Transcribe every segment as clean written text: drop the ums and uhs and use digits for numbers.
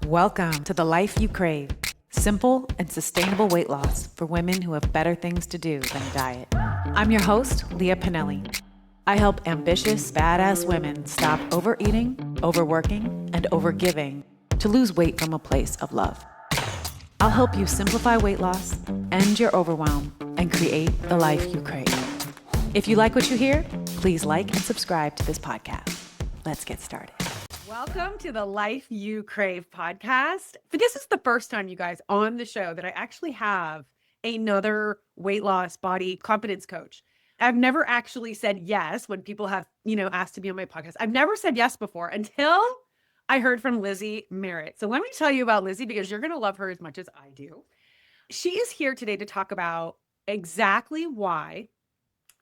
Welcome to the life you crave. Simple and sustainable weight loss for women who have better things to do than diet. I'm your host, Lia Pinelli. I help ambitious, badass women stop overeating, overworking, and overgiving to lose weight from a place of love. I'll help you simplify weight loss, end your overwhelm, and create the life you crave. If you like what you hear, please like and subscribe to this podcast. Let's get started. Welcome to the Life You Crave podcast. But this is the first time, you guys, on the show that I actually have another weight loss body confidence coach. I've never actually said yes when people have, asked to be on my podcast. I've never said yes before until I heard from Lizzie Merritt. So let me tell you about Lizzie because you're going to love her as much as I do. She is here today to talk about exactly why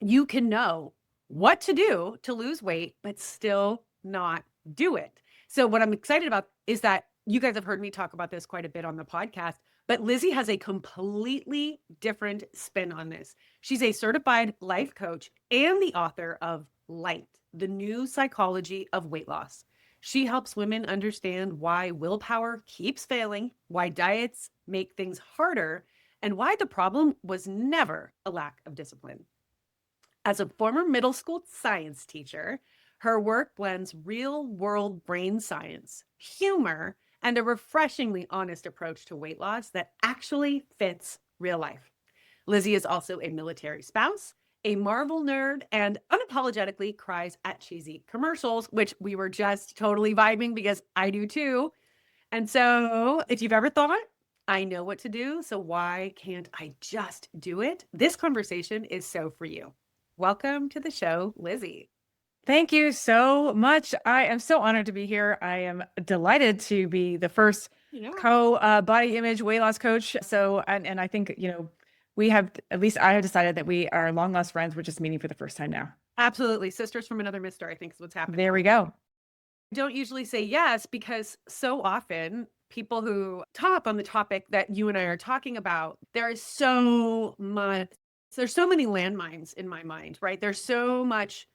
you can know what to do to lose weight, but still not do it. So what I'm excited about is that you guys have heard me talk about this quite a bit on the podcast, but Lizzie has a completely different spin on this. She's a certified life coach and the author of Light, the new psychology of weight loss. She helps women understand why willpower keeps failing, why diets make things harder, and why the problem was never a lack of discipline. As a former middle school science teacher, her work blends real-world brain science, humor, and a refreshingly honest approach to weight loss that actually fits real life. Lizzie is also a military spouse, a Marvel nerd, and unapologetically cries at cheesy commercials, which we were just totally vibing because I do too. And so if you've ever thought, I know what to do, so why can't I just do it? This conversation is so for you. Welcome to the show, Lizzie. Thank you so much. I am so honored to be here. I am delighted to be the first body image weight loss coach. So, and I think, we have, at least I have decided that we are long lost friends. We're just meeting for the first time now. Absolutely. Sisters from another mister, I think is what's happening. There we go. I don't usually say yes because so often people who top on the topic that you and I are talking about, there's so many landmines in my mind, right? There's so much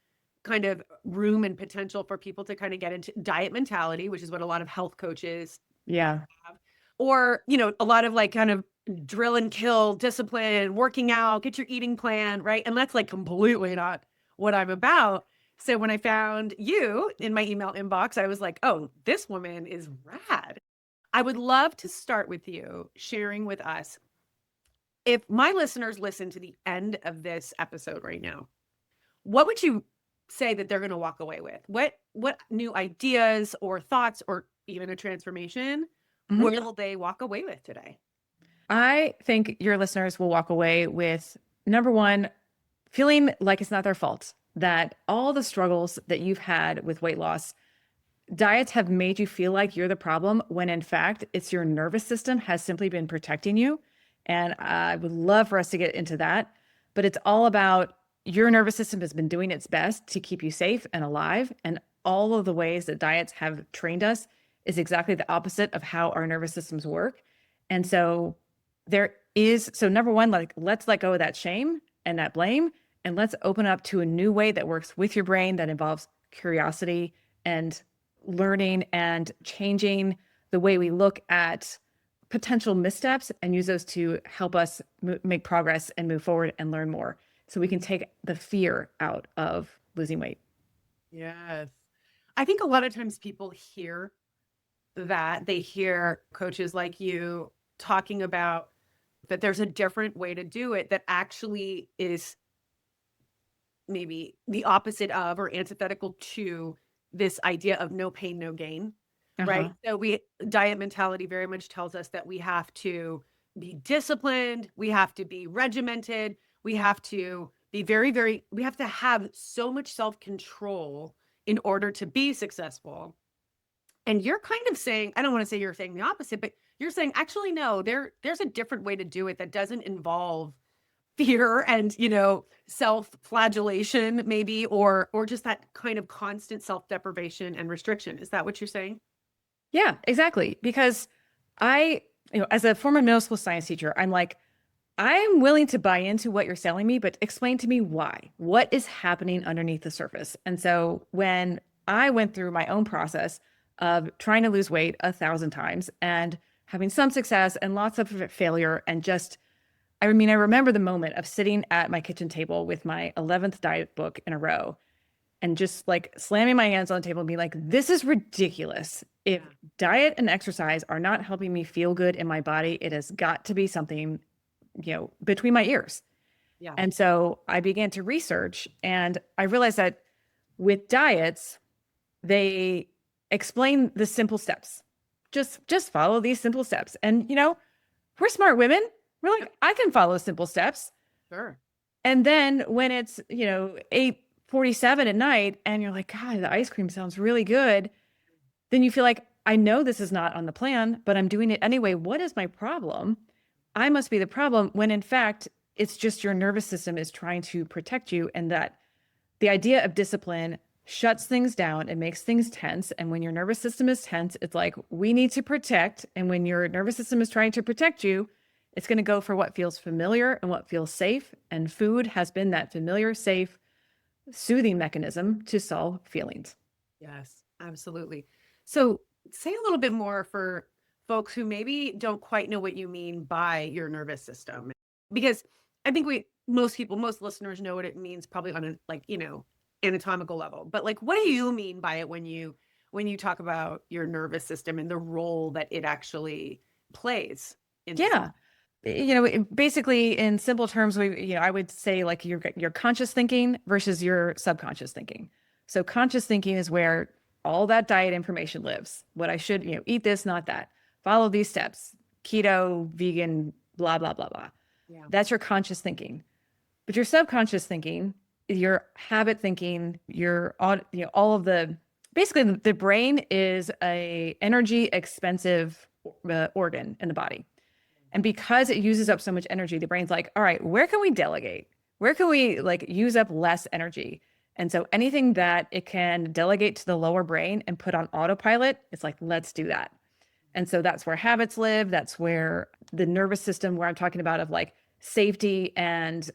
kind of room and potential for people to kind of get into diet mentality, which is what a lot of health coaches have. Or, a lot of like kind of drill and kill discipline, working out, get your eating plan, right? And that's like completely not what I'm about. So when I found you in my email inbox, I was like, oh, this woman is rad. I would love to start with you sharing with us, if my listeners listen to the end of this episode right now, what would you say that they're going to walk away with? What new ideas or thoughts or even a transformation will they walk away with today? I think your listeners will walk away with, number one, feeling like it's not their fault, that all the struggles that you've had with weight loss, diets have made you feel like you're the problem, when in fact, it's your nervous system has simply been protecting you. And I would love for us to get into that, but it's all about your nervous system has been doing its best to keep you safe and alive. And all of the ways that diets have trained us is exactly the opposite of how our nervous systems work. And so number one, let's let go of that shame and that blame, and let's open up to a new way that works with your brain that involves curiosity and learning and changing the way we look at potential missteps and use those to help us make progress and move forward and learn more. So we can take the fear out of losing weight. Yes. I think a lot of times people hear that, they hear coaches like you talking about that there's a different way to do it that actually is maybe the opposite of or antithetical to this idea of no pain, no gain, right? So diet mentality very much tells us that we have to be disciplined, we have to be regimented, we have to be we have to have so much self-control in order to be successful. And you're kind of saying, I don't want to say you're saying the opposite, but you're saying, actually, no, there's a different way to do it that doesn't involve fear and, self-flagellation maybe, or just that kind of constant self-deprivation and restriction. Is that what you're saying? Yeah, exactly. Because as a former middle school science teacher, I'm like, I'm willing to buy into what you're selling me, but explain to me why. What is happening underneath the surface? And so when I went through my own process of trying to lose weight 1,000 times and having some success and lots of failure. And just, I mean, I remember the moment of sitting at my kitchen table with my 11th diet book in a row and just like slamming my hands on the table and being like, this is ridiculous. If diet and exercise are not helping me feel good in my body, it has got to be something, between my ears. Yeah. And so I began to research, and I realized that with diets, they explain the simple steps. Just follow these simple steps. And we're smart women. We're like, I can follow simple steps. Sure. And then when it's, 8:47 at night and you're like, God, the ice cream sounds really good. Then you feel like, I know this is not on the plan, but I'm doing it anyway. What is my problem? I must be the problem, when in fact, it's just your nervous system is trying to protect you. And that the idea of discipline shuts things down and makes things tense. And when your nervous system is tense, it's like, we need to protect. And when your nervous system is trying to protect you, it's going to go for what feels familiar and what feels safe. And food has been that familiar, safe, soothing mechanism to solve feelings. Yes, absolutely. So say a little bit more for folks who maybe don't quite know what you mean by your nervous system, because I think most listeners know what it means probably on a anatomical level, but like, what do you mean by it when you talk about your nervous system and the role that it actually plays in basically in simple terms, I would say like your conscious thinking versus your subconscious thinking. So conscious thinking is where all that diet information lives. What I should, eat this, not that. Follow these steps. Keto, vegan, blah, blah, blah, blah. Yeah. That's your conscious thinking. But your subconscious thinking, your habit thinking, all of basically the brain is a energy expensive organ in the body. And because it uses up so much energy, the brain's like, all right, where can we delegate? Where can we use up less energy? And so anything that it can delegate to the lower brain and put on autopilot, it's like, let's do that. And so that's where habits live. That's where the nervous system, where I'm talking about of like safety and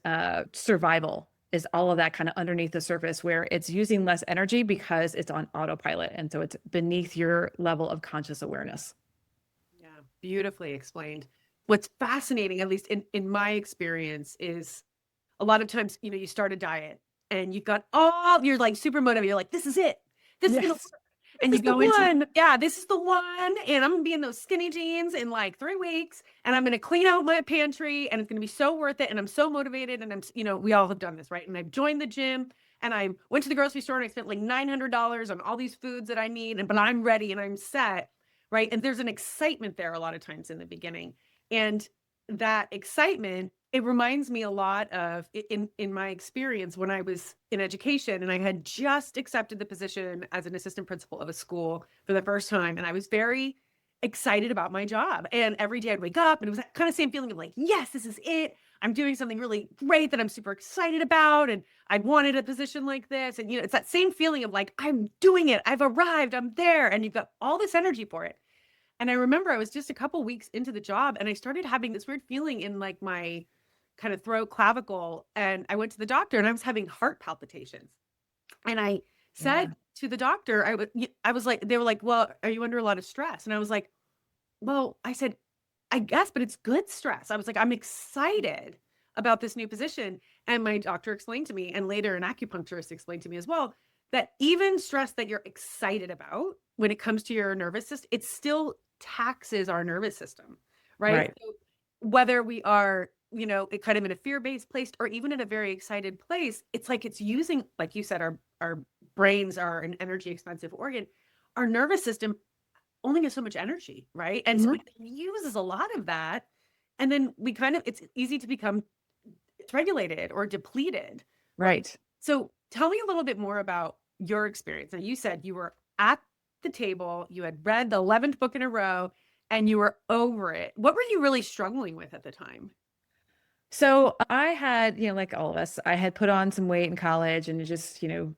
survival, is all of that kind of underneath the surface, where it's using less energy because it's on autopilot. And so it's beneath your level of conscious awareness. Yeah, beautifully explained. What's fascinating, at least in my experience, is a lot of times, you start a diet and you've got you're like super motivated. You're like, this is it. This is going to work. And you go into, this is the one. And I'm going to be in those skinny jeans in like 3 weeks. And I'm going to clean out my pantry. And it's going to be so worth it. And I'm so motivated. And we all have done this, right? And I've joined the gym. And I went to the grocery store and I spent like $900 on all these foods that I need. But I'm ready and I'm set, right? And there's an excitement there a lot of times in the beginning. And that excitement, it reminds me a lot of in my experience when I was in education and I had just accepted the position as an assistant principal of a school for the first time. And I was very excited about my job. And every day I'd wake up and it was that kind of same feeling of like, yes, this is it. I'm doing something really great that I'm super excited about. And I wanted a position like this. And, it's that same feeling of like, I'm doing it. I've arrived. I'm there. And you've got all this energy for it. And I remember I was just a couple weeks into the job and I started having this weird feeling in like my kind of throat clavicle. And I went to the doctor and I was having heart palpitations. And I said to the doctor, I was like, they were like, well, are you under a lot of stress? And I was like, well, I said, I guess, but it's good stress. I was like, I'm excited about this new position. And my doctor explained to me, and later an acupuncturist explained to me as well, that even stress that you're excited about when it comes to your nervous system, it still taxes our nervous system, right? So whether we are, it kind of in a fear-based place or even in a very excited place, it's like it's using, like you said, our brains are an energy expensive organ. Our nervous system only has so much energy, right? And so it uses a lot of that. And then it's easy to become dysregulated or depleted. Right. So tell me a little bit more about your experience. Now, you said you were at the table, you had read the 11th book in a row, and you were over it. What were you really struggling with at the time? So I had, like all of us, I had put on some weight in college and just, a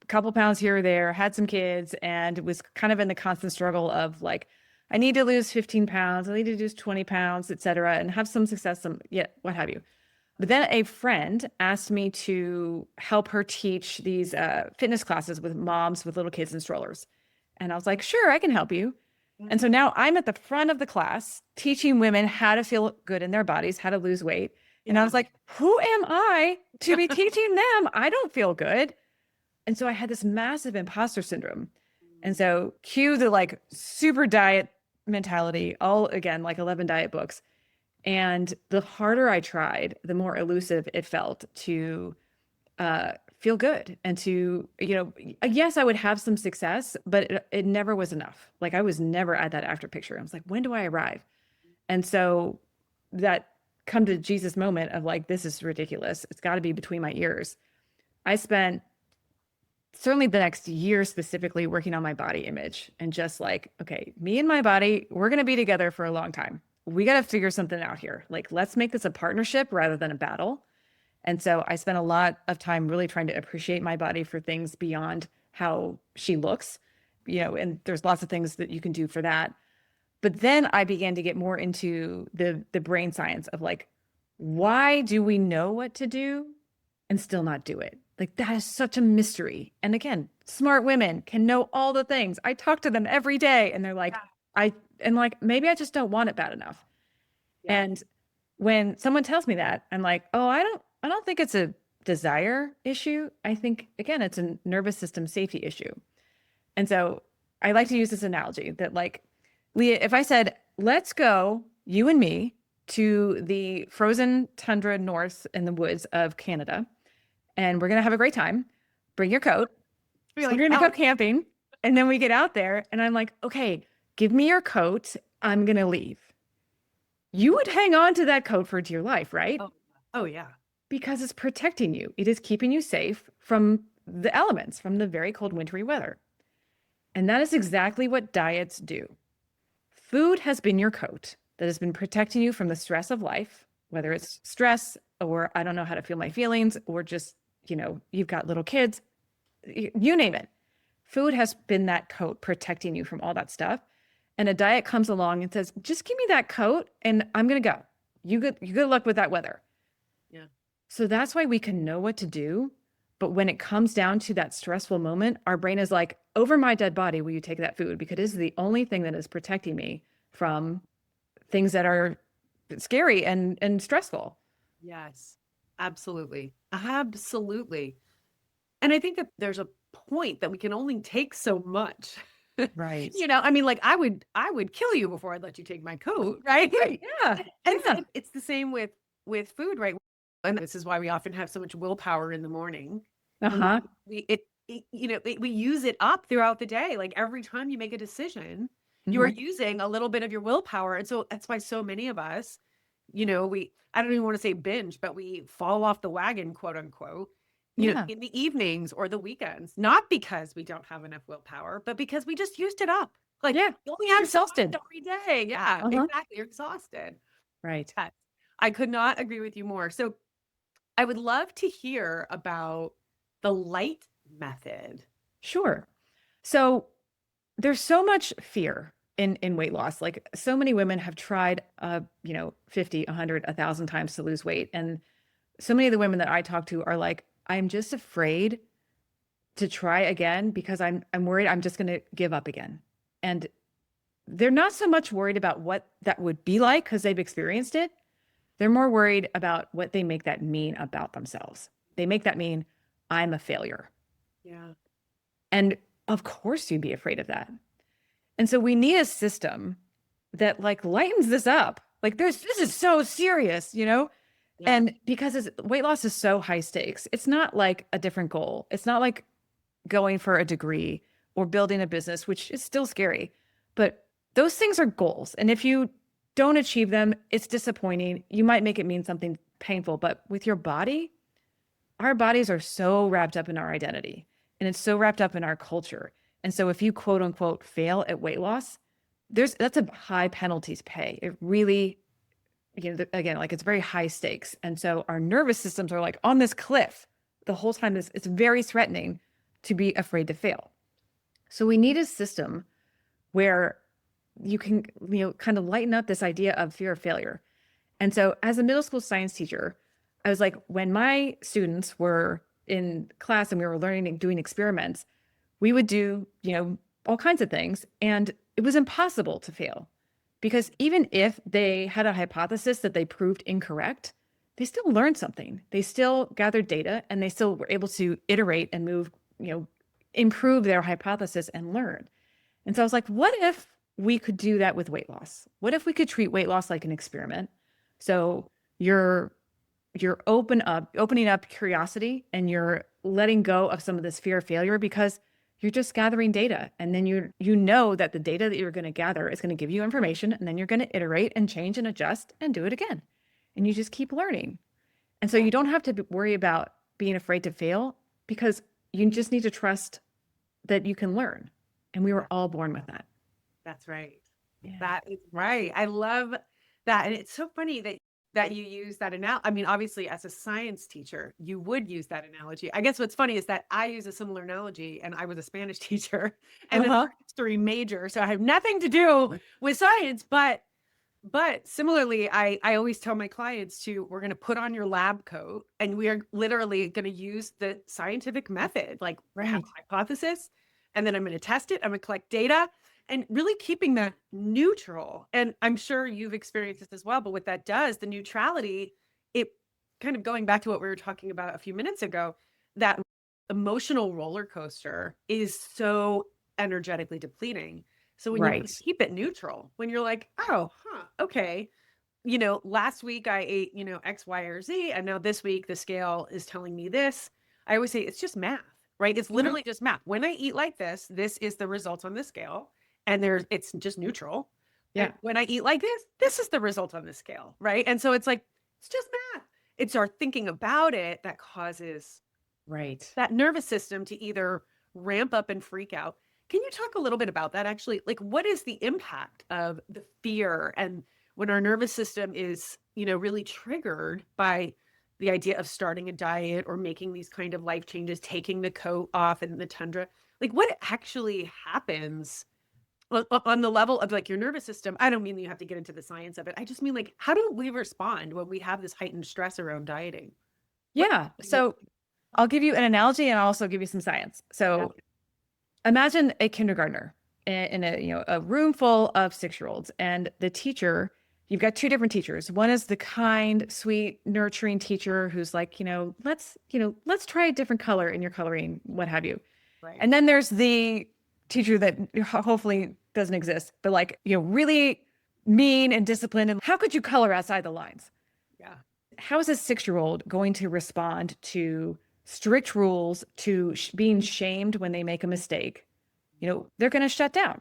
couple pounds here or there, had some kids, and was kind of in the constant struggle of like, I need to lose 15 pounds, I need to lose 20 pounds, et cetera, and have some success, what have you. But then a friend asked me to help her teach these fitness classes with moms with little kids in strollers. And I was like, sure, I can help you. And so now I'm at the front of the class teaching women how to feel good in their bodies, how to lose weight. And I was like, who am I to be teaching them? I don't feel good. And so I had this massive imposter syndrome. And so cue the like super diet mentality, all again, like 11 diet books. And the harder I tried, the more elusive it felt to feel good and to, yes, I would have some success, but it never was enough. Like I was never at that after picture. I was like, when do I arrive? And so that come to Jesus moment of like, this is ridiculous. It's got to be between my ears. I spent certainly the next year specifically working on my body image and just like, okay, me and my body, we're going to be together for a long time. We got to figure something out here. Like, let's make this a partnership rather than a battle. And so I spent a lot of time really trying to appreciate my body for things beyond how she looks, and there's lots of things that you can do for that. But then I began to get more into the brain science of like, why do we know what to do and still not do it? Like that is such a mystery. And again, smart women can know all the things. I talk to them every day and they're like, maybe I just don't want it bad enough. Yeah. And when someone tells me that, I'm like, oh, I don't think it's a desire issue. I think, again, it's a nervous system safety issue. And so I like to use this analogy that like, Lia, if I said, let's go, you and me, to the frozen tundra north in the woods of Canada, and we're going to have a great time. Bring your coat. We're going to go camping. And then we get out there and I'm like, okay, give me your coat. I'm going to leave. You would hang on to that coat for dear life, right? Oh, yeah. Because it's protecting you. It is keeping you safe from the elements, from the very cold wintry weather. And that is exactly what diets do. Food has been your coat that has been protecting you from the stress of life, whether it's stress or I don't know how to feel my feelings or just, you've got little kids, you name it. Food has been that coat protecting you from all that stuff. And a diet comes along and says, just give me that coat and I'm going to go. You good luck with that weather. Yeah. So that's why we can know what to do. But when it comes down to that stressful moment, our brain is like, over my dead body, will you take that food? Because it is the only thing that is protecting me from things that are scary and stressful. Yes, absolutely. Absolutely. And I think that there's a point that we can only take so much. Right. Like I would kill you before I'd let you take my coat. Right. Yeah. And so it's the same with food, right? And this is why we often have so much willpower in the morning. Uh-huh. We use it up throughout the day. Like every time you make a decision, you are using a little bit of your willpower. And so that's why so many of us, I don't even want to say binge, but we fall off the wagon, quote unquote, in the evenings or the weekends, not because we don't have enough willpower, but because we just used it up. Like, you only have exhausted every day. Yeah, exactly. You're exhausted. Right. I could not agree with you more. So I would love to hear about the light method. Sure. So there's so much fear in weight loss. Like so many women have tried, 50, 100, 1,000 times to lose weight. And so many of the women that I talk to are like, I'm just afraid to try again because I'm worried I'm just going to give up again. And they're not so much worried about what that would be like because they've experienced it. They're more worried about what they make that mean about themselves. They make that mean I'm a failure. Yeah. And of course you'd be afraid of that. And so we need a system that like lightens this up. Like this is so serious, Yeah. And because weight loss is so high stakes, it's not like a different goal. It's not like going for a degree or building a business, which is still scary. But those things are goals. And if you don't achieve them, it's disappointing. You might make it mean something painful. But with your body, our bodies are so wrapped up in our identity and it's so wrapped up in our culture. And so if you quote unquote fail at weight loss, that's a high penalty to pay. It really, again, like it's very high stakes. And so our nervous systems are like on this cliff the whole time. It's very threatening to be afraid to fail. So we need a system where you can, kind of lighten up this idea of fear of failure. And so as a middle school science teacher, I was like, when my students were in class and we were learning and doing experiments, we would do, all kinds of things. And it was impossible to fail because even if they had a hypothesis that they proved incorrect, they still learned something. They still gathered data and they still were able to iterate and move, improve their hypothesis and learn. And so I was like, what if we could do that with weight loss? What if we could treat weight loss like an experiment? So you're opening up curiosity and you're letting go of some of this fear of failure because you're just gathering data. And then you know that the data that you're going to gather is going to give you information, and then you're going to iterate and change and adjust and do it again. And you just keep learning. And so you don't have to worry about being afraid to fail because you just need to trust that you can learn. And we were all born with that. That's right. Yeah. That is right. I love that. And it's so funny that you use that analogy. I mean, obviously, as a science teacher, you would use that analogy. I guess what's funny is that I use a similar analogy, and I was a Spanish teacher and a history major. So I have nothing to do with science, but similarly, I always tell my clients we're going to put on your lab coat and we are literally going to use the scientific method, like have a hypothesis, and then I'm going to test it. I'm going to collect data and really keeping that neutral. And I'm sure you've experienced this as well, but what that does, the neutrality, it kind of going back to what we were talking about a few minutes ago, that emotional roller coaster is so energetically depleting. So when you keep it neutral, when you're like, oh, okay, last week I ate, X, Y, or Z, and now this week the scale is telling me this. I always say it's just math, right? It's literally just math. When I eat like this is the results on the scale, and it's just neutral. Yeah. And when I eat like this is the result on the scale, right? And so it's like, it's just math. It's our thinking about it that causes that nervous system to either ramp up and freak out. Can you talk a little bit about that actually? Like, what is the impact of the fear and when our nervous system is, really triggered by the idea of starting a diet or making these kind of life changes, taking the coat off in the tundra? Like, what actually happens on the level of like your nervous system? I don't mean that you have to get into the science of it. I just mean like, how do we respond when we have this heightened stress around dieting? Yeah. So I'll give you an analogy and I'll also give you some science. So imagine a kindergartner in a room full of 6-year-olds, and the teacher, you've got two different teachers. One is the kind, sweet, nurturing teacher who's like, let's try a different color in your coloring, what have you. Right. And then there's the teacher that hopefully doesn't exist, but like, really mean and disciplined. And how could you color outside the lines? Yeah. How is a 6-year-old going to respond to strict rules, to being shamed when they make a mistake? They're going to shut down,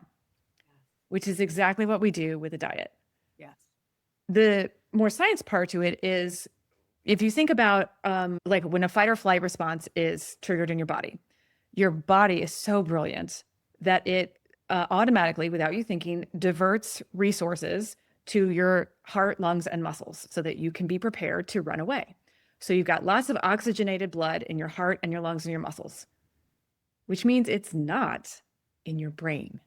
which is exactly what we do with a diet. Yes. The more science part to it is, if you think about like when a fight or flight response is triggered in your body is so brilliant that it automatically, without you thinking, diverts resources to your heart, lungs, and muscles so that you can be prepared to run away. So you've got lots of oxygenated blood in your heart and your lungs and your muscles, which means it's not in your brain.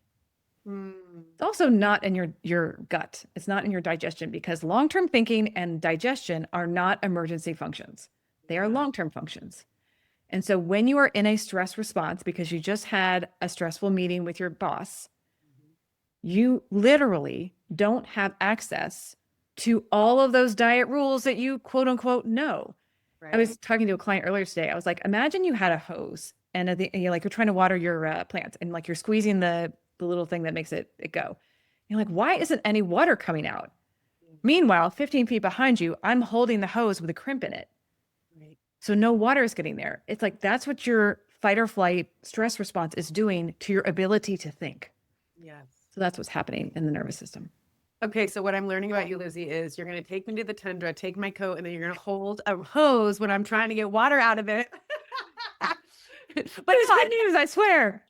It's also not in your gut. It's not in your digestion, because long-term thinking and digestion are not emergency functions. They are long-term functions. And so when you are in a stress response because you just had a stressful meeting with your boss, you literally don't have access to all of those diet rules that you quote unquote know. Right. I was talking to a client earlier today. I was like, imagine you had a hose and you're trying to water your plants, and like you're squeezing the little thing that makes it go. You're like, why isn't any water coming out? Meanwhile, 15 feet behind you, I'm holding the hose with a crimp in it. Right. So no water is getting there. It's like, that's what your fight or flight stress response is doing to your ability to think. Yes. So that's what's happening in the nervous system. Okay, so what I'm learning about you, Lizzie, is you're going to take me to the tundra, take my coat, and then you're going to hold a hose when I'm trying to get water out of it. But it's good news, I swear.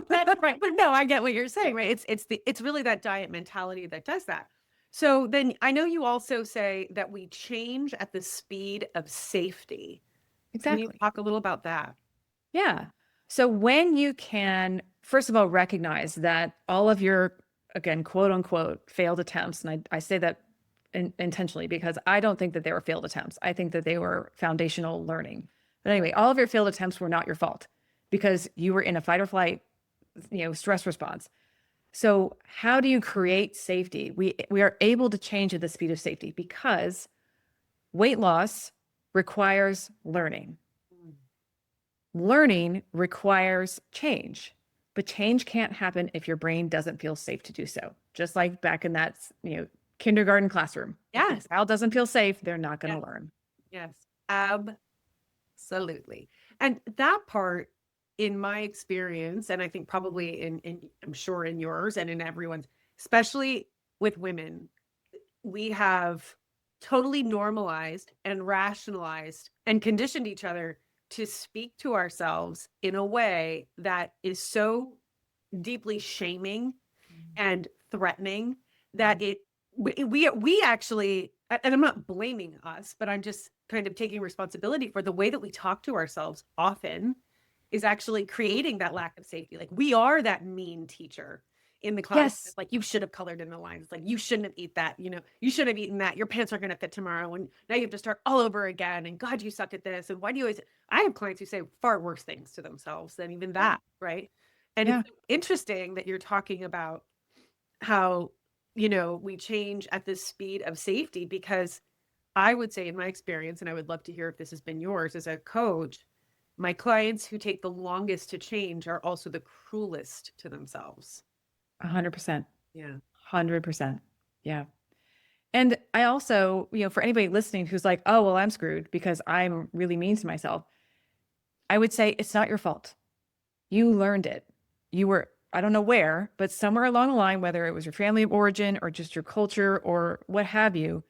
That's right. But no, I get what you're saying, right? It's really that diet mentality that does that. So then I know you also say that we change at the speed of safety. Exactly. Can you talk a little about that? Yeah. So when you can, first of all, recognize that all of your, again, quote unquote, failed attempts, and I say that intentionally because I don't think that they were failed attempts. I think that they were foundational learning. But anyway, all of your failed attempts were not your fault because you were in a fight or flight stress response. So how do you create safety? We are able to change at the speed of safety because weight loss requires learning. Learning requires change, but change can't happen if your brain doesn't feel safe to do so. Just like back in that, kindergarten classroom. Yes. If the child doesn't feel safe, they're not going to learn. Yes, absolutely. And that part, in my experience, and I think probably in I'm sure in yours and in everyone's, especially with women, we have totally normalized and rationalized and conditioned each other to speak to ourselves in a way that is so deeply shaming and threatening that we actually, and I'm not blaming us, but I'm just kind of taking responsibility for the way that we talk to ourselves often is actually creating that lack of safety. Like we are that mean teacher in the class. Yes. Like you should have colored in the lines. It's like you shouldn't have eaten that. You should have eaten that. Your pants aren't going to fit tomorrow, and now you have to start all over again. And God, you suck at this. And why do you always? I have clients who say far worse things to themselves than even that, right? And Yeah. it's interesting that you're talking about how we change at the speed of safety, because I would say in my experience, and I would love to hear if this has been yours as a coach, my clients who take the longest to change are also the cruelest to themselves. 100%. Yeah. 100%. Yeah. And I also, for anybody listening who's like, oh, well, I'm screwed because I'm really mean to myself, I would say it's not your fault. You learned it. You were, I don't know where, but somewhere along the line, whether it was your family of origin or just your culture or what have you,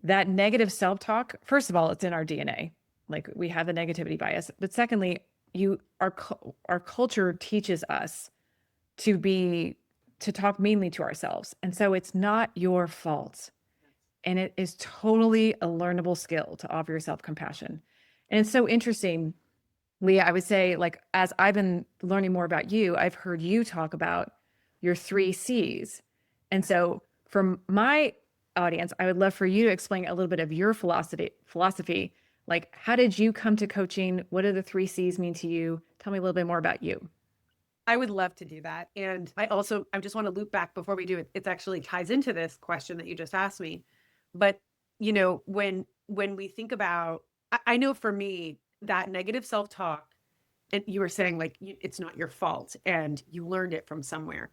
that negative self-talk, first of all, it's in our DNA. Like we have the negativity bias. But secondly, our culture teaches us to talk meanly to ourselves. And so it's not your fault. And it is totally a learnable skill to offer yourself compassion. And it's so interesting, Lia, I would say, like, as I've been learning more about you, I've heard you talk about your 3 C's. And so from my audience, I would love for you to explain a little bit of your philosophy. Like, how did you come to coaching? What do the 3 C's mean to you? Tell me a little bit more about you. I would love to do that. And I just want to loop back before we do it. It actually ties into this question that you just asked me. But, when we think about, I know for me, that negative self-talk, and you were saying like, it's not your fault and you learned it from somewhere.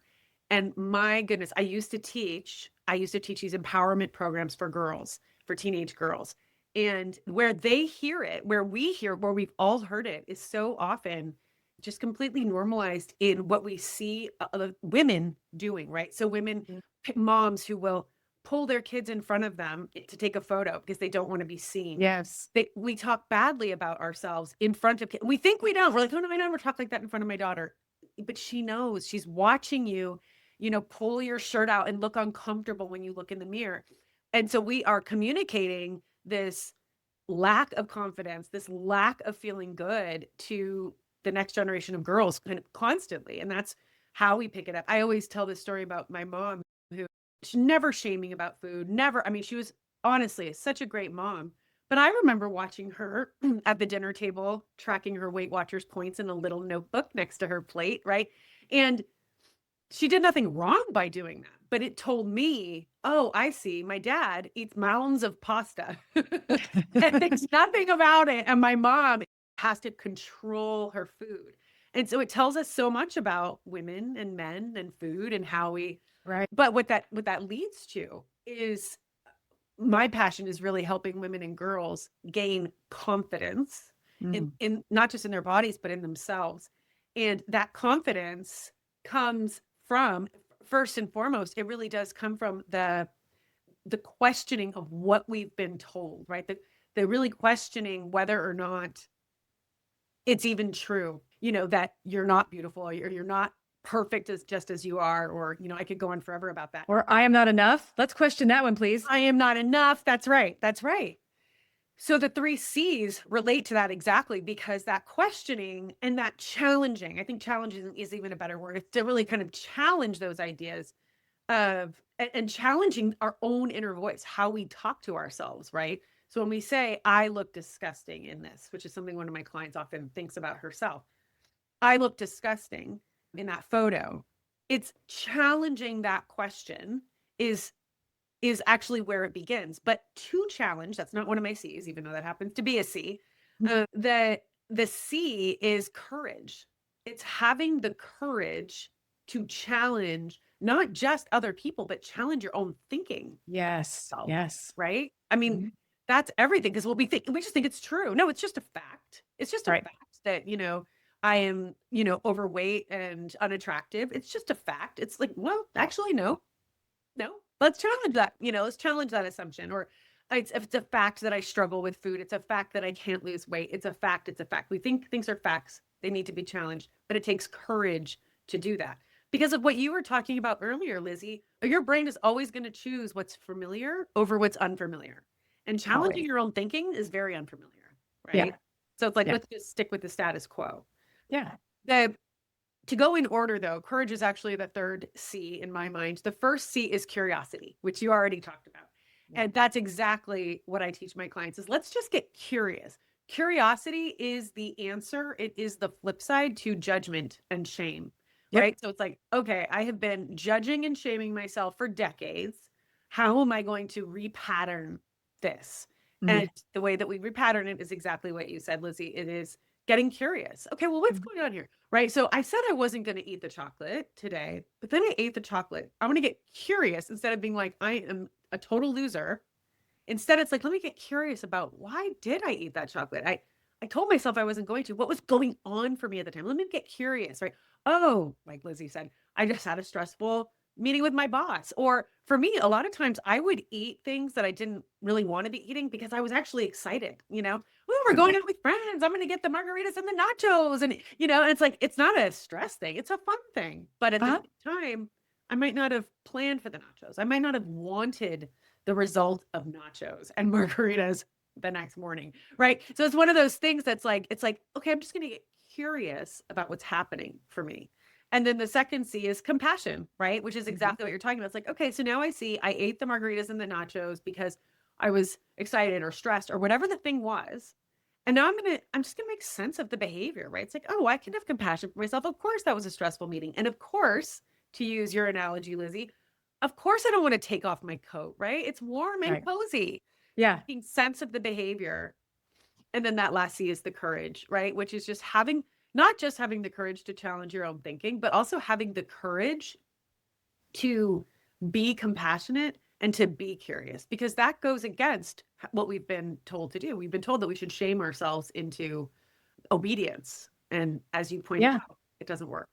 And my goodness, I used to teach these empowerment programs for girls, for teenage girls. And where they hear it, where we've all heard it, is so often just completely normalized in what we see women doing, right? So women, moms who will pull their kids in front of them to take a photo because they don't want to be seen. Yes. We talk badly about ourselves in front of kids. We think we don't. We're like, oh no, I never talk like that in front of my daughter. But she knows. She's watching you, pull your shirt out and look uncomfortable when you look in the mirror. And so we are communicating this lack of confidence, this lack of feeling good to the next generation of girls kind of constantly. And that's how we pick it up. I always tell this story about my mom, who she's never shaming about food, never. I mean, she was honestly such a great mom. But I remember watching her at the dinner table, tracking her Weight Watchers points in a little notebook next to her plate, right? And she did nothing wrong by doing that. But it told me, oh, I see. My dad eats mounds of pasta and thinks nothing about it. And my mom has to control her food. And so it tells us so much about women and men and food and how we, Right. but what that leads to is, my passion is really helping women and girls gain confidence in not just in their bodies, but in themselves. And that confidence comes from, first and foremost, it really does come from the questioning of what we've been told, right? The really questioning whether or not it's even true, that you're not beautiful or you're not perfect just as you are, or, I could go on forever about that. Or I am not enough. Let's question that one, please. I am not enough. That's right. That's right. So the 3 C's relate to that exactly, because that questioning and that challenging, I think challenging is even a better word. It's to really kind of challenge those ideas of, and challenging our own inner voice, how we talk to ourselves, right? So when we say, I look disgusting in this, which is something one of my clients often thinks about herself, I look disgusting. in that photo, it's challenging that question is actually where it begins. But to challenge, that's not one of my C's, even though that happens to be a C. The C is courage. It's having the courage to challenge not just other people, but challenge your own thinking. Yes. Yes. Right? I mean, Mhm. that's everything, because what we think, we just think it's true. No, it's just a fact. It's just a Right. fact that, I am, overweight and unattractive. It's just a fact. It's like, well, actually, no. Let's challenge that. Let's challenge that assumption. Or if it's a fact that I struggle with food, it's a fact that I can't lose weight. It's a fact. It's a fact. We think things are facts. They need to be challenged, but it takes courage to do that. Because of what you were talking about earlier, Lizzie, your brain is always going to choose what's familiar over what's unfamiliar. And challenging Always. your own thinking is very unfamiliar, Yeah. right? So it's like, Yeah. let's just stick with the status quo. Yeah. To go in order, though, courage is actually the third C in my mind. The first C is curiosity, which you already talked about. And that's exactly what I teach my clients is let's just get curious. Curiosity is the answer. It is the flip side to judgment and shame, Yep. right? So it's like, okay, I have been judging and shaming myself for decades. How am I going to repattern this? Mhm. And the way that we repattern it is exactly what you said, Lizzie. It is getting curious. Okay, well, what's going on here? Right. So I said I wasn't going to eat the chocolate today, but then I ate the chocolate. I want to get curious instead of being like, I am a total loser. Instead, it's like, let me get curious about why did I eat that chocolate? I told myself I wasn't going to. What was going on for me at the time? Let me get curious, right? Oh, like Lizzie said, I just had a stressful meeting with my boss. Or for me, a lot of times I would eat things that I didn't really want to be eating because I was actually excited, we're going out with friends. I'm going to get the margaritas and the nachos. And, and it's like, it's not a stress thing. It's a fun thing. But at the same time, I might not have planned for the nachos. I might not have wanted the result of nachos and margaritas the next morning. Right. So it's one of those things that's like, it's like, okay, I'm just going to get curious about what's happening for me. And then the second C is compassion, right? Which is exactly what you're talking about. It's like, okay, so now I see I ate the margaritas and the nachos because I was excited or stressed or whatever the thing was. And now I'm just gonna make sense of the behavior, right? It's like, oh, I can have compassion for myself. Of course, that was a stressful meeting. And of course, to use your analogy, Lizzie, of course I don't want to take off my coat, right? It's warm and cozy. Yeah. Making sense of the behavior. And then that last C is the courage, right? Which is just not just having the courage to challenge your own thinking, but also having the courage to be compassionate and to be curious, because that goes against what we've been told to do. We've been told that we should shame ourselves into obedience. And as you pointed out, it doesn't work.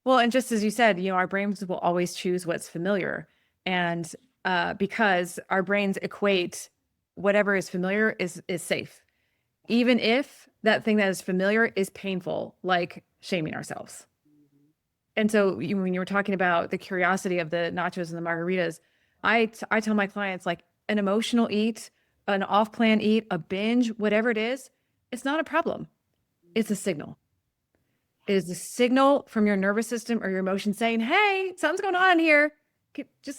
Well, and just as you said, our brains will always choose what's familiar. And because our brains equate whatever is familiar is safe, even if that thing that is familiar is painful, like shaming ourselves. And so when you were talking about the curiosity of the nachos and the margaritas, I tell my clients, like, an emotional eat, an off-plan eat, a binge, whatever it is, it's not a problem. It's a signal. It is a signal from your nervous system or your emotions saying, hey, something's going on here.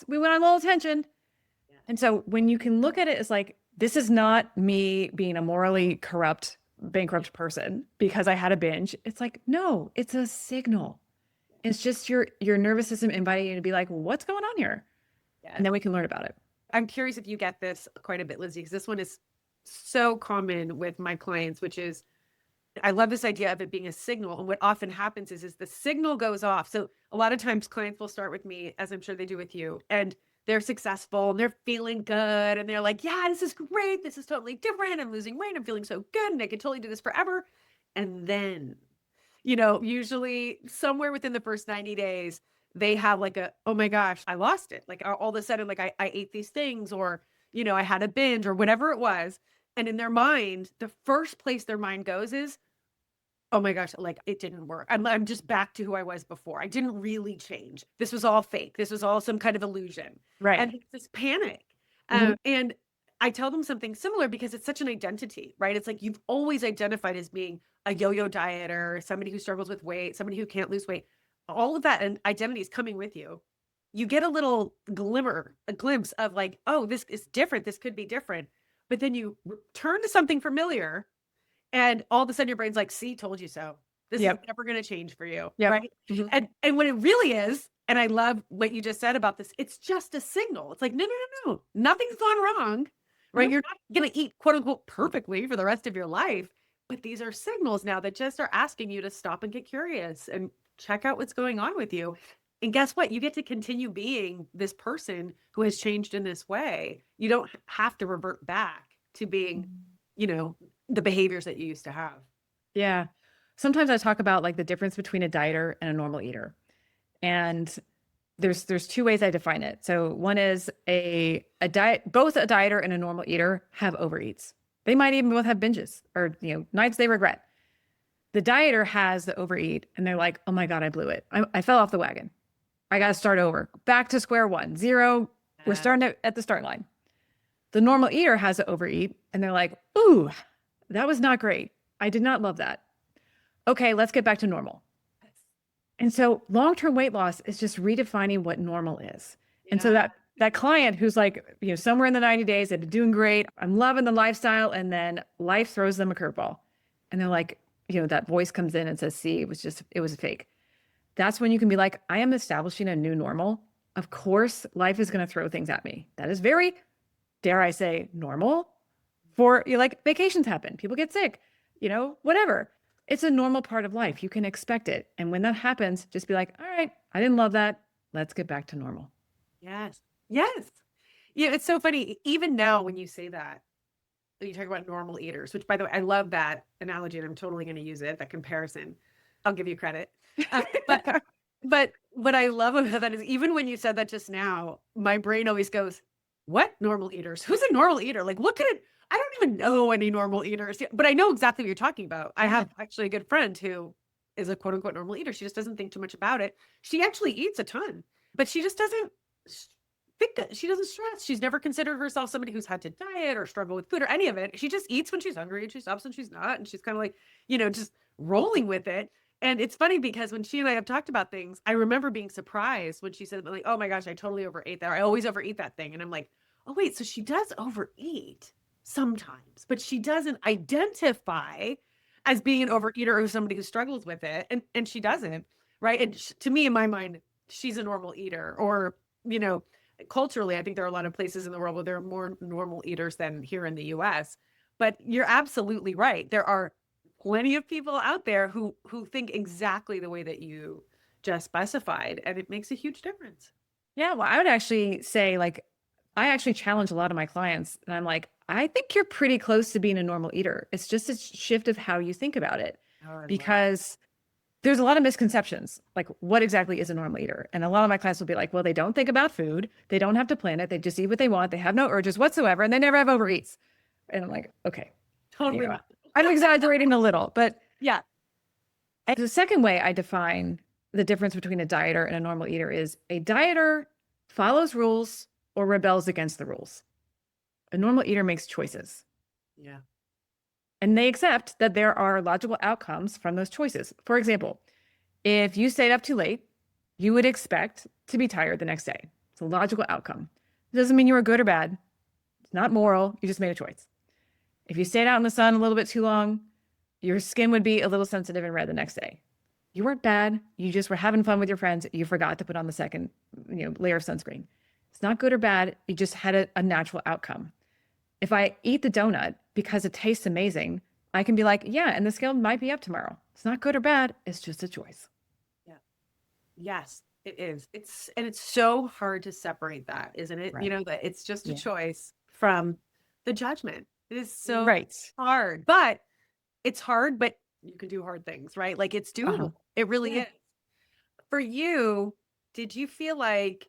We went on a little tension. And so when you can look at it as like, this is not me being a morally corrupt, bankrupt person because I had a binge. It's like, no, it's a signal. It's just your nervous system inviting you to be like, what's going on here? And then we can learn about it. I'm curious if you get this quite a bit, Lizzie, because this one is so common with my clients, which is, I love this idea of it being a signal. And what often happens is the signal goes off. So a lot of times clients will start with me, as I'm sure they do with you, and they're successful and they're feeling good. And they're like, yeah, this is great. This is totally different. I'm losing weight. I'm feeling so good. And I could totally do this forever. And then, usually somewhere within the first 90 days, they have like oh my gosh, I lost it. Like all of a sudden, like I ate these things, or, I had a binge or whatever it was. And in their mind, the first place their mind goes is, oh my gosh, like it didn't work. I'm just back to who I was before. I didn't really change. This was all fake. This was all some kind of illusion. Right. And it's this panic. Mm-hmm. And I tell them something similar because it's such an identity, right? It's like you've always identified as being a yo-yo dieter, somebody who struggles with weight, somebody who can't lose weight. All of that and identity is coming with you. You get a little a glimpse of like, oh, this is different. This could be different. But then you turn to something familiar, and all of a sudden your brain's like, see, told you so. This is Yep. never going to change for you. Yep. Right. Mhm. And when it really is, and I love what you just said about this, it's just a signal. It's like, no, no, no, no, nothing's gone wrong. Right. Nope. You're not going to eat quote unquote perfectly for the rest of your life. But these are signals now that just are asking you to stop and get curious and check out what's going on with you. And guess what? You get to continue being this person who has changed in this way. You don't have to revert back to being, the behaviors that you used to have. Yeah. Sometimes I talk about like the difference between a dieter and a normal eater. And there's two ways I define it. So one is a diet, both a dieter and a normal eater have overeats. They might even both have binges or, nights they regret. The dieter has the overeat and they're like, oh my God, I blew it. I fell off the wagon. I got to start over. Back to square one, zero. We're starting at the start line. The normal eater has the overeat and they're like, ooh, that was not great. I did not love that. Okay, let's get back to normal. And so long-term weight loss is just redefining what normal is. And so that client who's like, somewhere in the 90 days, they're doing great. I'm loving the lifestyle. And then life throws them a curveball. And they're like, that voice comes in and says, see, it was a fake. That's when you can be like, I am establishing a new normal. Of course, life is going to throw things at me. That is very, dare I say, normal. For like vacations happen, people get sick, whatever. It's a normal part of life. You can expect it. And when that happens, just be like, all right, I didn't love that. Let's get back to normal. Yes. Yes. Yeah. It's so funny. Even now, when you say that, you talk about normal eaters, which by the way, I love that analogy and I'm totally going to use it, that comparison. I'll give you credit. But what I love about that is even when you said that just now, my brain always goes, what normal eaters? Who's a normal eater? Like, what could it, I don't even know any normal eaters, but I know exactly what you're talking about. I have actually a good friend who is a quote unquote normal eater. She just doesn't think too much about it. She actually eats a ton, but she just doesn't she doesn't stress. She's never considered herself somebody who's had to diet or struggle with food or any of it. She just eats when she's hungry and she stops when she's not. And she's kind of like, just rolling with it. And it's funny because when she and I have talked about things, I remember being surprised when she said like, oh my gosh, I totally overate that. Or I always overeat that thing. And I'm like, oh wait, so she does overeat sometimes, but she doesn't identify as being an overeater or somebody who struggles with it. And she doesn't, right? And to me, in my mind, she's a normal eater. Or, culturally, I think there are a lot of places in the world where there are more normal eaters than here in the US. But you're absolutely right. There are plenty of people out there who think exactly the way that you just specified, and it makes a huge difference. Yeah, well, I would actually say like, I actually challenge a lot of my clients and I'm like, I think you're pretty close to being a normal eater. It's just a shift of how you think about it because there's a lot of misconceptions. Like what exactly is a normal eater? And a lot of my clients will be like, well, they don't think about food. They don't have to plan it. They just eat what they want. They have no urges whatsoever. And they never have overeats. And I'm like, okay, Totally. I'm exaggerating a little, but yeah. The second way I define the difference between a dieter and a normal eater is a dieter follows rules or rebels against the rules. A normal eater makes choices. Yeah. And they accept that there are logical outcomes from those choices. For example, if you stayed up too late, you would expect to be tired the next day. It's a logical outcome. It doesn't mean you were good or bad. It's not moral. You just made a choice. If you stayed out in the sun a little bit too long, your skin would be a little sensitive and red the next day. You weren't bad. You just were having fun with your friends. You forgot to put on the second, layer of sunscreen. It's not good or bad. You just had a natural outcome. If I eat the donut because it tastes amazing, I can be like, yeah, and the scale might be up tomorrow. It's not good or bad. It's just a choice. Yeah. Yes, it is. It's so hard to separate that, isn't it? Right. That it's just a choice from the judgment. It is so hard, but it's hard, but you can do hard things, right? Like it's doable. It really is. For you, did you feel like,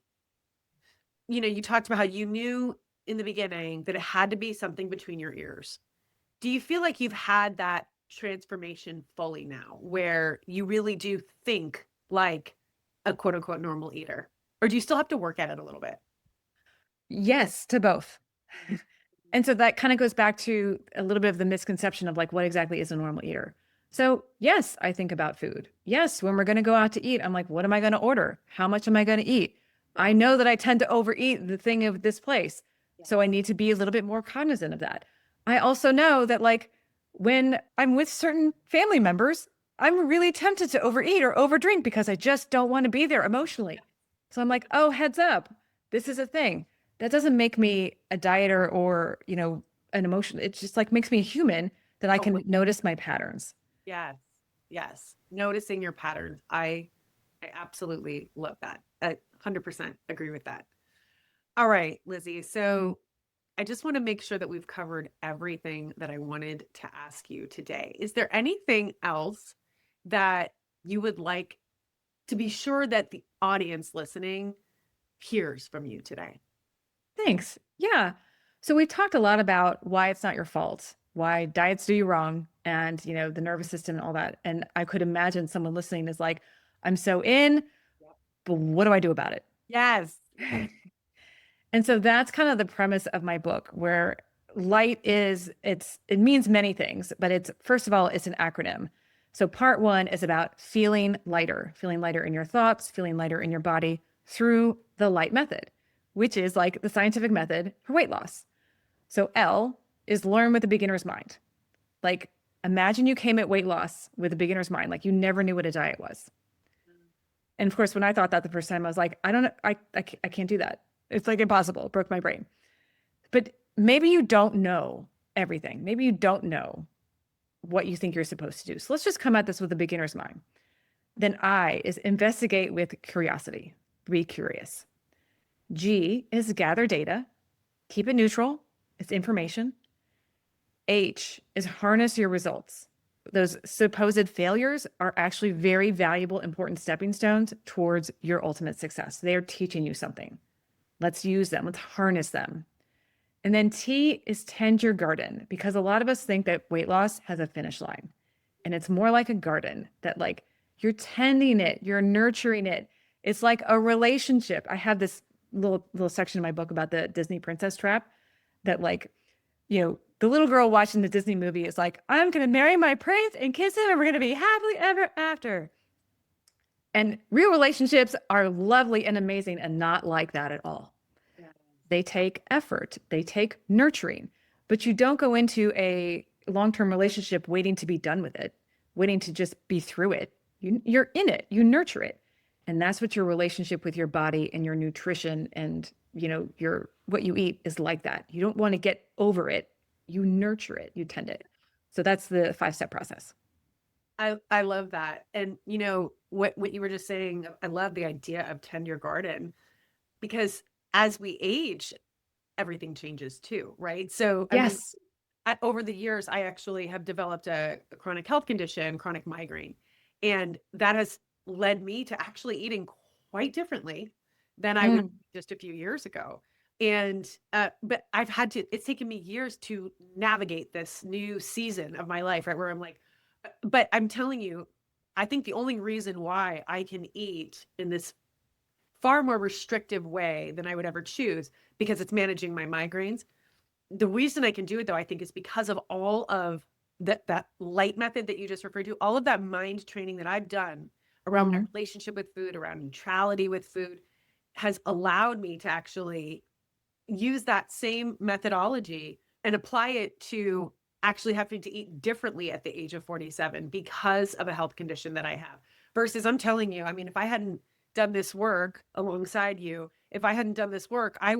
you talked about how you knew in the beginning that it had to be something between your ears. Do you feel like you've had that transformation fully now where you really do think like a quote unquote normal eater? Or do you still have to work at it a little bit? Yes, to both. And so that kind of goes back to a little bit of the misconception of like, what exactly is a normal eater? So yes, I think about food. Yes, when we're going to go out to eat, I'm like, what am I going to order? How much am I going to eat? I know that I tend to overeat the thing of this place. So I need to be a little bit more cognizant of that. I also know that like when I'm with certain family members, I'm really tempted to overeat or overdrink because I just don't want to be there emotionally. So I'm like, oh, heads up, this is a thing. That doesn't make me a dieter or, an emotion. It just like makes me a human that I Oh, can notice my patterns. yes. Yes. Noticing your patterns. I absolutely love that. I 100% agree with that. All right, Lizzie. So I just want to make sure that we've covered everything that I wanted to ask you today. Is there anything else that you would like to be sure that the audience listening hears from you today? Thanks. Yeah. So we talked a lot about why it's not your fault, why diets do you wrong, and the nervous system and all that. And I could imagine someone listening is like, I'm so in, but what do I do about it? Yes. And so that's kind of the premise of my book, where light it means many things, but it's first of all, it's an acronym. So part one is about feeling lighter in your thoughts, feeling lighter in your body through the light method, which is like the scientific method for weight loss. So L is learn with a beginner's mind. Like imagine you came at weight loss with a beginner's mind, like you never knew what a diet was. And of course, when I thought that the first time, I was like, I don't know, I can't do that. It's like impossible. It broke my brain. But maybe you don't know everything. Maybe you don't know what you think you're supposed to do. So let's just come at this with a beginner's mind. Then I is investigate with curiosity. Be curious. G is gather data. Keep it neutral. It's information. H is harness your results. Those supposed failures are actually very valuable, important stepping stones towards your ultimate success. They are teaching you something. Let's use them. Let's harness them. And then T is tend your garden, because a lot of us think that weight loss has a finish line. And it's more like a garden that like you're tending it, you're nurturing it. It's like a relationship. I have this little section in my book about the Disney princess trap that like, the little girl watching the Disney movie is like, I'm going to marry my prince and kiss him and we're going to be happily ever after. And real relationships are lovely and amazing and not like that at all. Yeah. They take effort, they take nurturing, but you don't go into a long-term relationship waiting to be done with it, waiting to just be through it. You're in it, you nurture it. And that's what your relationship with your body and your nutrition and, your what you eat is like that. You don't want to get over it. You nurture it, you tend it. So that's the 5-step process. I love that. And what you were just saying, I love the idea of tend your garden, because as we age, everything changes too, right? So Yes. over the years, I actually have developed a chronic health condition, chronic migraine, and that has led me to actually eating quite differently than I would just a few years ago. And but it's taken me years to navigate this new season of my life, right? Where I'm like, but I'm telling you, I think the only reason why I can eat in this far more restrictive way than I would ever choose, because it's managing my migraines. The reason I can do it though, I think, is because of all of that light method that you just referred to, all of that mind training that I've done around my relationship with food, around neutrality with food, has allowed me to actually use that same methodology and apply it to actually having to eat differently at the age of 47 because of a health condition that I have. Versus, I'm telling you, I mean, if I hadn't done this work alongside you, if I hadn't done this work, I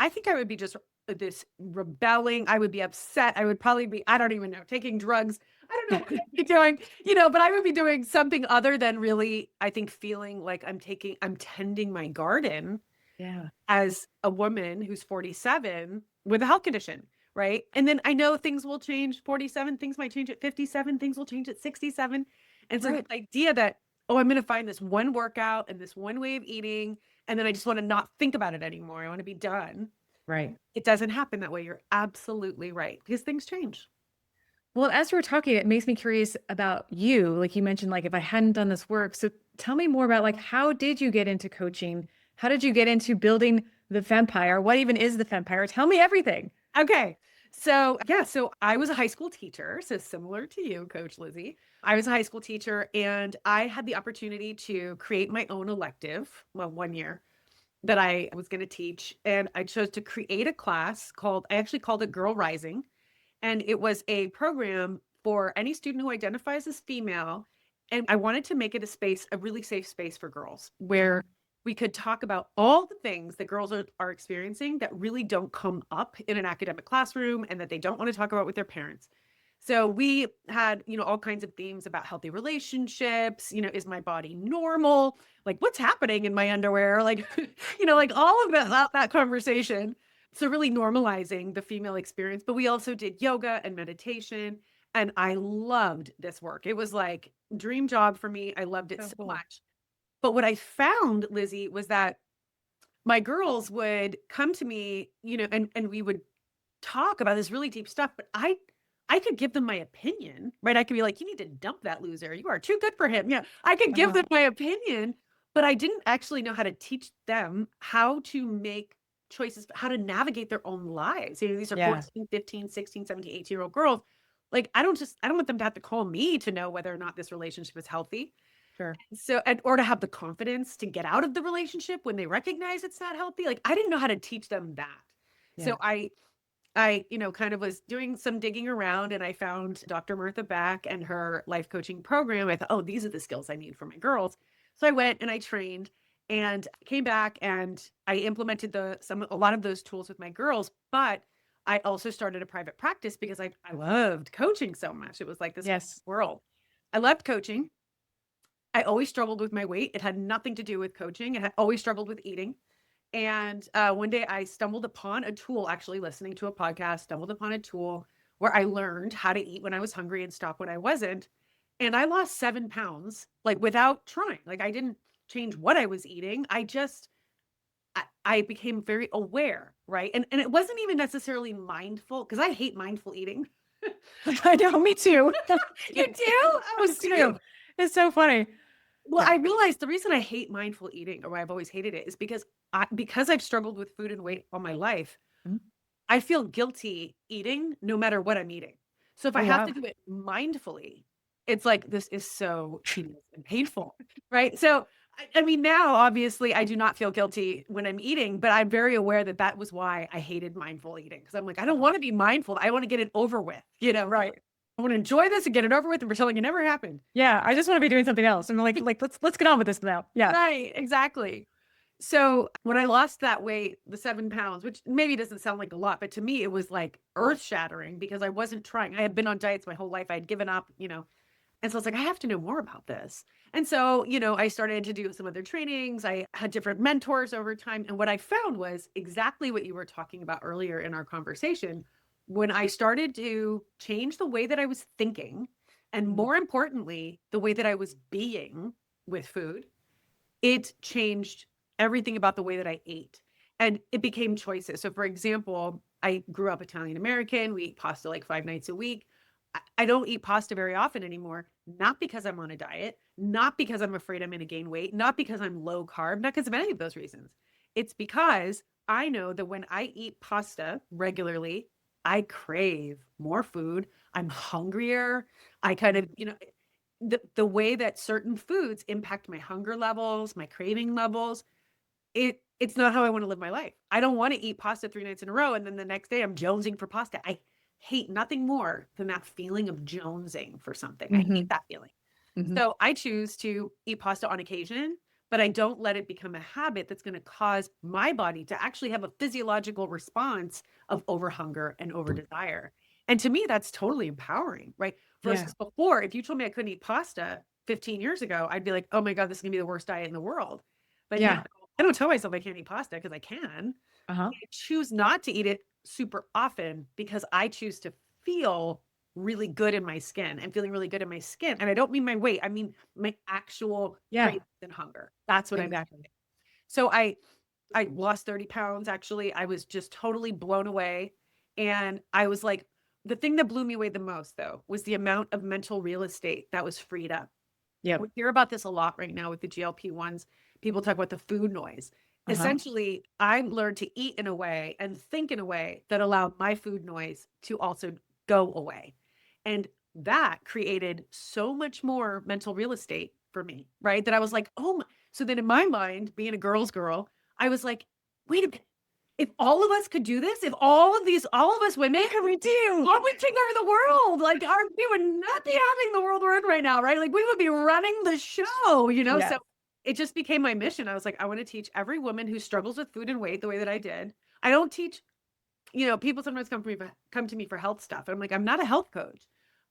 think I would be just this rebelling. I would be upset. I would probably be, I don't even know, taking drugs. I don't know what I'd be doing, but I would be doing something other than really, I think, feeling like I'm tending my garden. Yeah. As a woman who's 47 with a health condition, right? And then I know things will change. 47, things might change at 57, things will change at 67. And so the idea that, oh, I'm going to find this one workout and this one way of eating, and then I just want to not think about it anymore. I want to be done. Right. It doesn't happen that way. You're absolutely right, because things change. Well, as we were talking, it makes me curious about you. Like you mentioned, like if I hadn't done this work. So tell me more about like, how did you get into coaching? How did you get into building the Fempire? What even is the Fempire? Tell me everything. Okay. So I was a high school teacher. So similar to you, Coach Lizzie, I was a high school teacher, and I had the opportunity to create my own elective, well, 1 year that I was going to teach. And I chose to create a class I actually called it Girl Rising. And it was a program for any student who identifies as female And I wanted to make it a space, a really safe space for girls where we could talk about all the things that girls are experiencing that really don't come up in an academic classroom and that they don't want to talk about with their parents. So we had, all kinds of themes about healthy relationships, is my body normal? Like what's happening in my underwear? Like, like all of that conversation. So really normalizing the female experience, but we also did yoga and meditation. And I loved this work. It was like dream job for me. I loved it so cool. much. But what I found, Lizzie, was that my girls would come to me, and we would talk about this really deep stuff, but I could give them my opinion, right? I could be like, you need to dump that loser. You are too good for him. Yeah. I could give them my opinion, but I didn't actually know how to teach them how to make choices, how to navigate their own lives. These are 14, 15, 16, 17, 18-year-old girls. Like, I don't want them to have to call me to know whether or not this relationship is healthy. Sure. So, or to have the confidence to get out of the relationship when they recognize it's not healthy. Like, I didn't know how to teach them that. Yeah. So I kind of was doing some digging around, and I found Dr. Martha Back and her life coaching program. I thought, oh, these are the skills I need for my girls. So I went and I trained and came back and I implemented a lot of those tools with my girls, but I also started a private practice because I loved coaching so much. It was like this world. I loved coaching. I always struggled with my weight. It had nothing to do with coaching. I had always struggled with eating. And one day I stumbled upon a tool, actually listening to a podcast, stumbled upon a tool where I learned how to eat when I was hungry and stop when I wasn't. And I lost 7 pounds, like without trying. Like I didn't change what I was eating. I became very aware, right? And it wasn't even necessarily mindful, because I hate mindful eating. I know, me too. You do? Oh, too. It's so funny. Well, I realized the reason I hate mindful eating, or why I've always hated it, is because I've struggled with food and weight all my life. Mm-hmm. I feel guilty eating no matter what I'm eating. So if I have to do it mindfully, it's like, this is so tedious and painful, right? So, I mean, now, obviously, I do not feel guilty when I'm eating, but I'm very aware that was why I hated mindful eating. Because I'm like, I don't want to be mindful. I want to get it over with, Right. I want to enjoy this and get it over with and pretend like it never happened. Yeah, I just want to be doing something else. And like let's get on with this now. Yeah. Right, exactly. So when I lost that weight, the 7 pounds, which maybe doesn't sound like a lot, but to me, it was like earth shattering because I wasn't trying. I had been on diets my whole life. I had given up, and so I was like, I have to know more about this. And so, I started to do some other trainings. I had different mentors over time. And what I found was exactly what you were talking about earlier in our conversation. When I started to change the way that I was thinking, and more importantly, the way that I was being with food, it changed everything about the way that I ate. And it became choices. So for example, I grew up Italian American. We eat pasta like 5 nights a week. I don't eat pasta very often anymore, not because I'm on a diet, not because I'm afraid I'm going to gain weight, not because I'm low carb, not because of any of those reasons. It's because I know that when I eat pasta regularly, I crave more food. I'm hungrier. I kind of, the way that certain foods impact my hunger levels, my craving levels, it's not how I want to live my life. I don't want to eat pasta 3 nights in a row and then the next day I'm jonesing for pasta. I hate nothing more than that feeling of jonesing for something. I hate that feeling. So I choose to eat pasta on occasion, but I don't let it become a habit that's going to cause my body to actually have a physiological response of overhunger and over desire. And to me, that's totally empowering, right? Versus before, if you told me I couldn't eat pasta 15 years ago, I'd be like, oh my God, this is gonna be the worst diet in the world. But now, I don't tell myself I can't eat pasta because I can. I choose not to eat it super often because I choose to feel really good in my skin. I'm feeling really good in my skin. And I don't mean my weight. I mean my actual cravings and hunger. That's what I'm feeling. So I lost 30 pounds, actually. I was just totally blown away. And I was like, the thing that blew me away the most, though, was the amount of mental real estate that was freed up. Yeah. We hear about this a lot right now with the GLP-1s. People talk about the food noise. Essentially, I learned to eat in a way and think in a way that allowed my food noise to also go away. And that created so much more mental real estate for me, right? That I was like, oh my. So then in my mind, being a girl's girl, I was like, wait a minute. if all of us could do this, if all of us women, we do, oh, we'd take over the world. Like we would not be having the world we're in right now, right? Like we would be running the show, you know? Yes. So it just became my mission. I was like, I want to teach every woman who struggles with food and weight the way that I did. I don't teach, people sometimes come to me for health stuff. And I'm like, I'm not a health coach.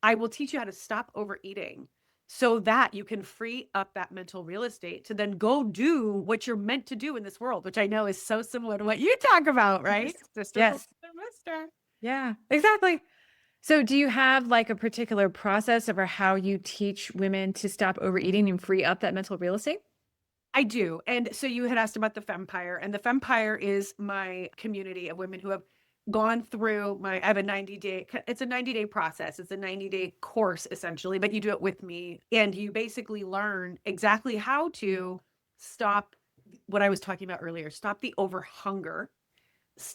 I will teach you how to stop overeating so that you can free up that mental real estate to then go do what you're meant to do in this world, which I know is so similar to what you talk about, right? Sister, Yes. sister. Yeah, exactly. So do you have like a particular process over how you teach women to stop overeating and free up that mental real estate? I do. And so you had asked about the Fempire, and the Fempire is my community of women who have gone through I have a 90-day, it's a 90-day process. It's a 90-day course essentially, but you do it with me and you basically learn exactly how to stop what I was talking about earlier, stop the over hunger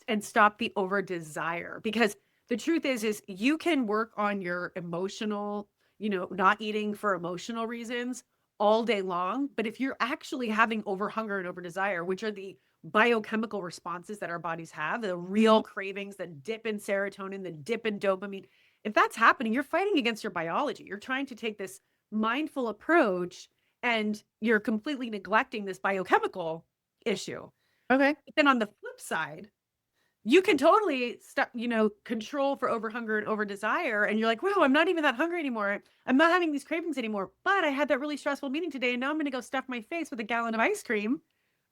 and stop the over desire. Because the truth is you can work on your emotional, not eating for emotional reasons all day long. But if you're actually having over hunger and over desire, which are the biochemical responses that our bodies have, the real cravings, the dip in serotonin, the dip in dopamine, if that's happening, you're fighting against your biology. You're trying to take this mindful approach and you're completely neglecting this biochemical issue. Okay. But then on the flip side, you can totally stop, control for over hunger and over desire. And you're like, wow, I'm not even that hungry anymore. I'm not having these cravings anymore. But I had that really stressful meeting today. And now I'm going to go stuff my face with a gallon of ice cream.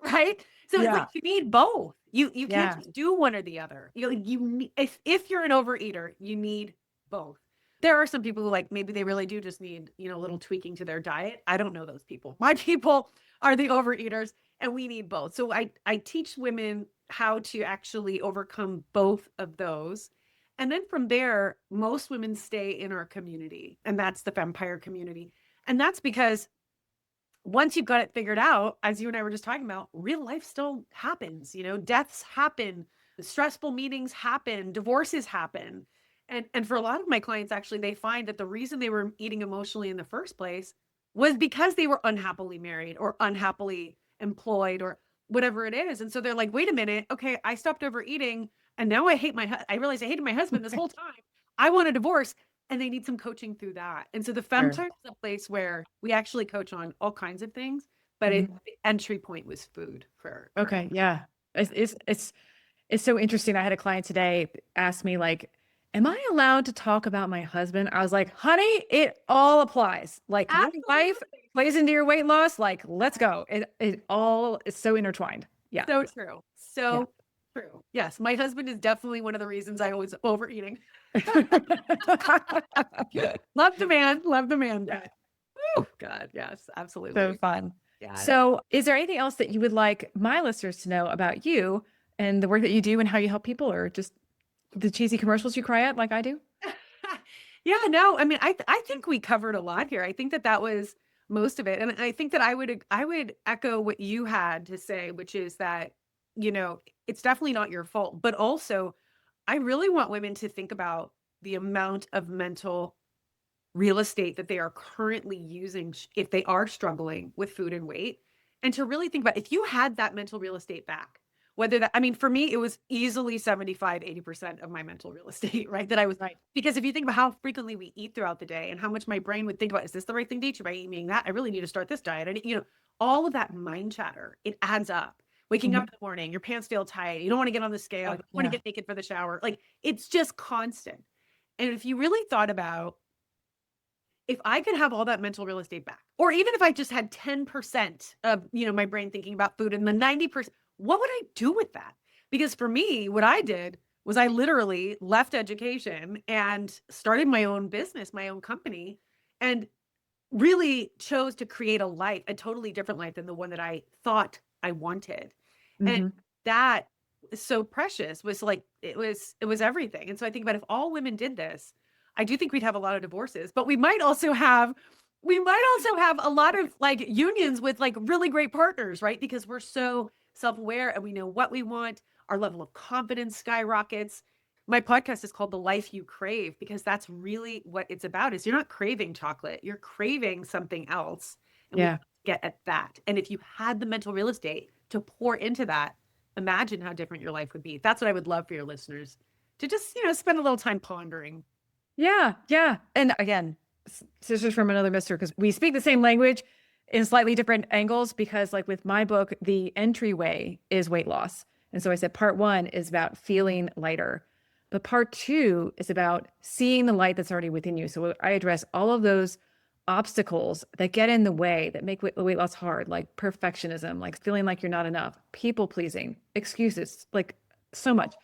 Right. So it's like you need both. You can't just do one or the other. If you're an overeater, you need both. There are some people who maybe they really do just need, a little tweaking to their diet. I don't know those people. My people are the overeaters and we need both. So I teach women how to actually overcome both of those. And then from there, most women stay in our community, and that's the Fempire community. And that's because once you've got it figured out, as you and I were just talking about, real life still happens, deaths happen, stressful meetings happen, divorces happen. And for a lot of my clients, actually, they find that the reason they were eating emotionally in the first place was because they were unhappily married or unhappily employed or whatever it is. And so they're like, wait a minute. Okay, I stopped overeating and now I realized I hated my husband this whole time. I want a divorce. And they need some coaching through that. And so the Femtime is a place where we actually coach on all kinds of things, but the entry point was food for Okay. Yeah. It's so interesting. I had a client today ask me like, am I allowed to talk about my husband? I was like, honey, it all applies. Like your life plays into your weight loss. Like, let's go. It all is so intertwined. Yeah. So true. So true. Yes. My husband is definitely one of the reasons I was overeating. Love the man. Love the man. Oh God. Yes, absolutely. So fun. Yeah. So is there anything else that you would like my listeners to know about you and the work that you do and how you help people, or just the cheesy commercials you cry at like I do? Yeah, no, I mean, I think we covered a lot here. I think that was most of it. And I think that I would echo what you had to say, which is that, it's definitely not your fault, but also I really want women to think about the amount of mental real estate that they are currently using if they are struggling with food and weight, and to really think about if you had that mental real estate back, for me, it was easily 75-80% of my mental real estate, right? That I was right. Because if you think about how frequently we eat throughout the day and how much my brain would think about, is this the right thing to eat? Should I be eating that? I really need to start this diet. And, all of that mind chatter, it adds up. Waking up in the morning, your pants feel tight. You don't want to get on the scale. You don't want to get naked for the shower. Like it's just constant. And if you really thought about, if I could have all that mental real estate back, or even if I just had 10% of, my brain thinking about food and the 90%, what would I do with that? Because for me, what I did was I literally left education and started my own business, my own company, and really chose to create a totally different life than the one that I thought I wanted. And that is so precious, was like, it was everything. And so I think about if all women did this, I do think we'd have a lot of divorces, but we might also have a lot of unions with really great partners, right? Because we're so self-aware and we know what we want. Our level of confidence skyrockets. My podcast is called The Life You Crave, because that's really what it's about. Is you're not craving chocolate, you're craving something else. And we get at that. And if you had the mental real estate to pour into that, imagine how different your life would be. That's what I would love for your listeners to just, spend a little time pondering. Yeah. Yeah. And again, sisters from another mister, because we speak the same language in slightly different angles, because like with my book, the entryway is weight loss. And so I said, part 1 is about feeling lighter, but part 2 is about seeing the light that's already within you. So I address all of those obstacles that get in the way, that make weight loss hard, like perfectionism, like feeling like you're not enough, people pleasing, excuses, like so much.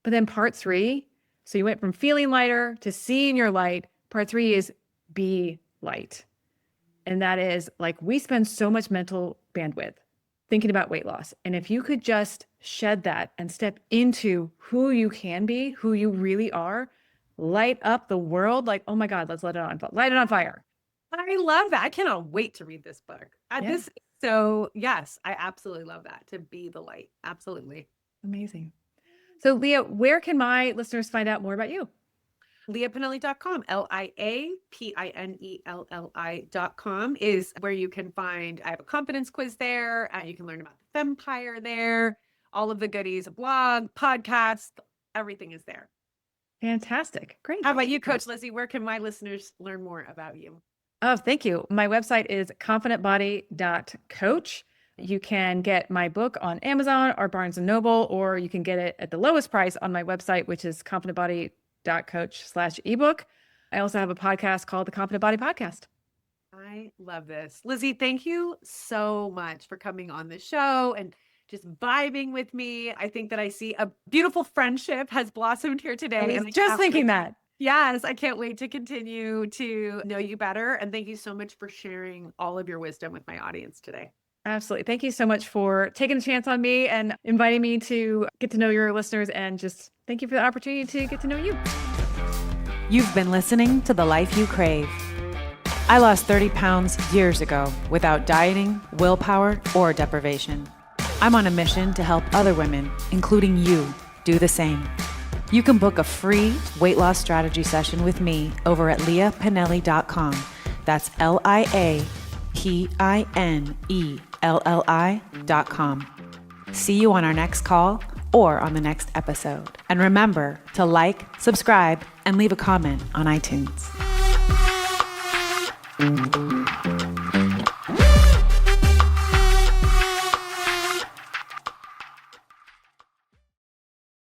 But then part 3, so you went from feeling lighter to seeing your light. Part 3 is be light. And that is like, we spend so much mental bandwidth thinking about weight loss. And if you could just shed that and step into who you can be, who you really are, light up the world, like, oh my God, let's light it on fire. I love that. I cannot wait to read this book. So yes, I absolutely love that, to be the light. Absolutely. Amazing. So Lia, where can my listeners find out more about you? LiaPinelli.com, LiaPinelli.com is where you can find, I have a confidence quiz there. You can learn about the Fempire there, all of the goodies, a blog, podcast, everything is there. Fantastic. Great. How about you, Coach Lizzie? Where can my listeners learn more about you? Oh, thank you. My website is confidentbody.coach. You can get my book on Amazon or Barnes & Noble, or you can get it at the lowest price on my website, which is confidentbody.coach/ebook. I also have a podcast called the Confident Body Podcast. I love this. Lizzie, thank you so much for coming on the show and just vibing with me. I think that I see a beautiful friendship has blossomed here today. I was just thinking that. Yes, I can't wait to continue to know you better. And thank you so much for sharing all of your wisdom with my audience today. Absolutely. Thank you so much for taking a chance on me and inviting me to get to know your listeners, and just thank you for the opportunity to get to know you. You've been listening to The Life You Crave. I lost 30 pounds years ago without dieting, willpower, or deprivation. I'm on a mission to help other women, including you, do the same. You can book a free weight loss strategy session with me over at liapinelli.com. That's LiaPinelli.com. See you on our next call or on the next episode. And remember to like, subscribe, and leave a comment on iTunes.